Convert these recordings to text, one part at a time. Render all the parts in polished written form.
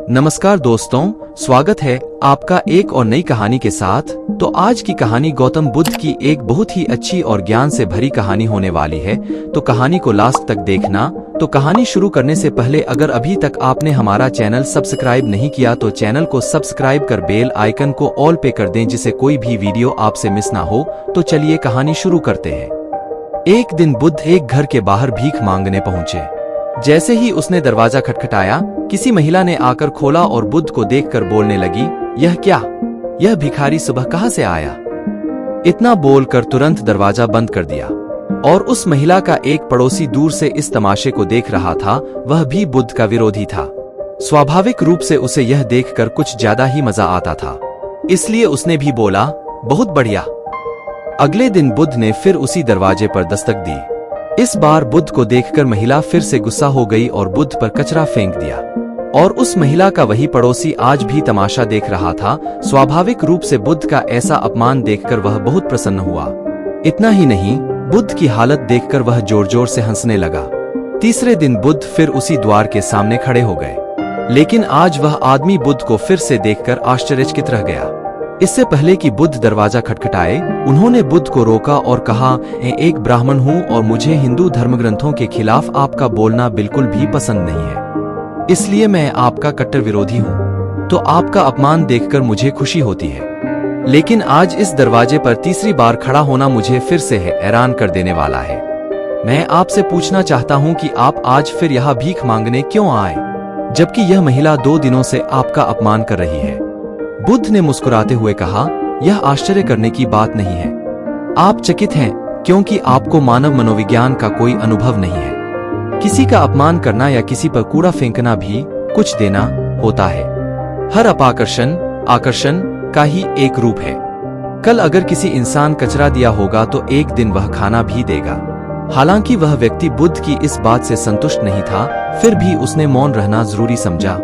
नमस्कार दोस्तों, स्वागत है आपका एक और नई कहानी के साथ। तो आज की कहानी गौतम बुद्ध की एक बहुत ही अच्छी और ज्ञान से भरी कहानी होने वाली है। तो कहानी को लास्ट तक देखना। तो कहानी शुरू करने से पहले अगर अभी तक आपने हमारा चैनल सब्सक्राइब नहीं किया तो चैनल को सब्सक्राइब कर बेल आइकन को ऑल पे कर दें, जिससे कोई भी वीडियो आपसे मिस ना हो। तो चलिए कहानी शुरू करते हैं। एक दिन बुद्ध एक घर के बाहर भीख मांगने पहुंचे। जैसे ही उसने दरवाजा खटखटाया, किसी महिला ने आकर खोला और बुद्ध को देखकर बोलने लगी, यह क्या? यह भिखारी सुबह कहाँ से आया? इतना बोलकर तुरंत दरवाजा बंद कर दिया। और उस महिला का एक पड़ोसी दूर से इस तमाशे को देख रहा था। वह भी बुद्ध का विरोधी था। स्वाभाविक रूप से उसे यह देखकर कुछ ज्यादा ही मजा आता था, इसलिए उसने भी बोला, बहुत बढ़िया। अगले दिन बुद्ध ने फिर उसी दरवाजे पर दस्तक दी। इस बार बुद्ध को देखकर महिला फिर से गुस्सा हो गई और बुद्ध पर कचरा फेंक दिया। और उस महिला का वही पड़ोसी आज भी तमाशा देख रहा था। स्वाभाविक रूप से बुद्ध का ऐसा अपमान देखकर वह बहुत प्रसन्न हुआ। इतना ही नहीं, बुद्ध की हालत देखकर वह जोर जोर से हंसने लगा। तीसरे दिन बुद्ध फिर उसी द्वार के सामने खड़े हो गए, लेकिन आज वह आदमी बुद्ध को फिर से देखकर आश्चर्यचकित रह गया। इससे पहले कि बुद्ध दरवाजा खटखटाए, उन्होंने बुद्ध को रोका और कहा, एक ब्राह्मण हूँ और मुझे हिंदू धर्मग्रंथों के खिलाफ आपका बोलना बिल्कुल भी पसंद नहीं है, इसलिए मैं आपका कट्टर विरोधी हूँ। तो आपका अपमान देखकर मुझे खुशी होती है, लेकिन आज इस दरवाजे पर तीसरी बार खड़ा होना मुझे फिर से हैरान कर देने वाला है। मैं आपसे पूछना चाहता हूँ कि आप आज फिर यहाँ भीख मांगने क्यों आए, जबकि यह महिला 2 दिनों से आपका अपमान कर रही है। बुद्ध ने मुस्कुराते हुए कहा, यह आश्चर्य करने की बात नहीं है। आप चकित हैं क्योंकि आपको मानव मनोविज्ञान का कोई अनुभव नहीं है। किसी का अपमान करना या किसी पर कूड़ा फेंकना भी कुछ देना होता है। हर अपाकर्षण आकर्षण का ही एक रूप है। कल अगर किसी इंसान कचरा दिया होगा तो एक दिन वह खाना भी देगा। हालांकि वह व्यक्ति बुद्ध की इस बात से संतुष्ट नहीं था, फिर भी उसने मौन रहना जरूरी समझा।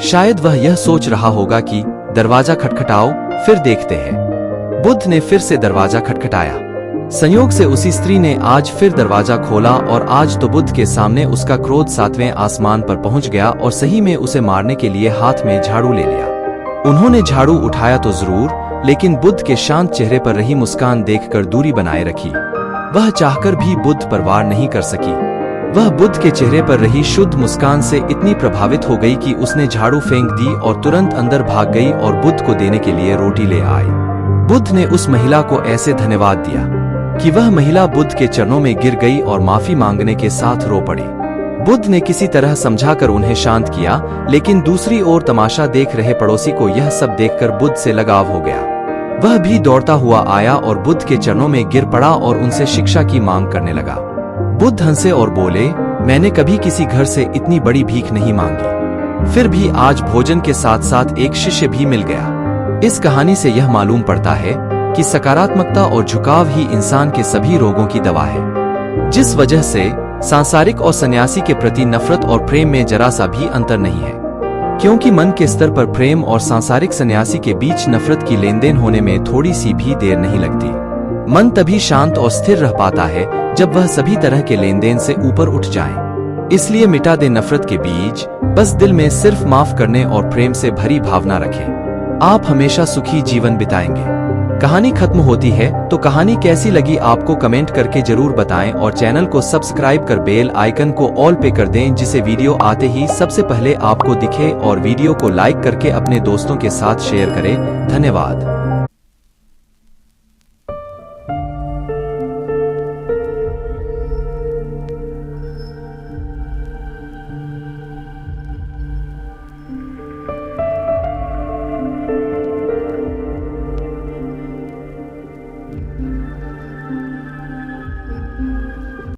शायद वह यह सोच रहा होगा कि दरवाजा खटखटाओ, फिर देखते हैं। बुद्ध ने फिर से दरवाजा खटखटाया। संयोग से उसी स्त्री ने आज फिर दरवाजा खोला और आज तो बुद्ध के सामने उसका क्रोध 7वें आसमान पर पहुंच गया और सही में उसे मारने के लिए हाथ में झाड़ू ले लिया। उन्होंने झाड़ू उठाया तो जरूर, लेकिन बुद्ध के शांत चेहरे पर रही मुस्कान देखकर दूरी बनाए रखी। वह चाहकर भी बुद्ध पर वार नहीं कर सकी। वह बुद्ध के चेहरे पर रही शुद्ध मुस्कान से इतनी प्रभावित हो गई कि उसने झाड़ू फेंक दी और तुरंत अंदर भाग गई और बुद्ध को देने के लिए रोटी ले आई। बुद्ध ने उस महिला को ऐसे धन्यवाद दिया कि वह महिला बुद्ध के चरणों में गिर गई और माफी मांगने के साथ रो पड़ी। बुद्ध ने किसी तरह समझाकर उन्हें शांत किया, लेकिन दूसरी ओर तमाशा देख रहे पड़ोसी को यह सब देखकर बुद्ध से लगाव हो गया। वह भी दौड़ता हुआ आया और बुद्ध के चरणों में गिर पड़ा और उनसे शिक्षा की मांग करने लगा। बुद्ध हंसे और बोले, मैंने कभी किसी घर से इतनी बड़ी भीख नहीं मांगी, फिर भी आज भोजन के साथ साथ एक शिष्य भी मिल गया। इस कहानी से यह मालूम पड़ता है कि सकारात्मकता और झुकाव ही इंसान के सभी रोगों की दवा है, जिस वजह से सांसारिक और सन्यासी के प्रति नफरत और प्रेम में जरा सा भी अंतर नहीं है। क्योंकि मन के स्तर पर प्रेम और सांसारिक सन्यासी के बीच नफरत की लेनदेन होने में थोड़ी सी भी देर नहीं लगती। मन तभी शांत और स्थिर रह पाता है जब वह सभी तरह के लेनदेन से ऊपर उठ जाए। इसलिए मिटा दे नफरत के बीज, बस दिल में सिर्फ माफ करने और प्रेम से भरी भावना रखें। आप हमेशा सुखी जीवन बिताएंगे। कहानी खत्म होती है। तो कहानी कैसी लगी आपको कमेंट करके जरूर बताएं और चैनल को सब्सक्राइब कर बेल आइकन को ऑल पे कर दें, जिससे वीडियो आते ही सबसे पहले आपको दिखे। और वीडियो को लाइक करके अपने दोस्तों के साथ शेयर करें। धन्यवाद।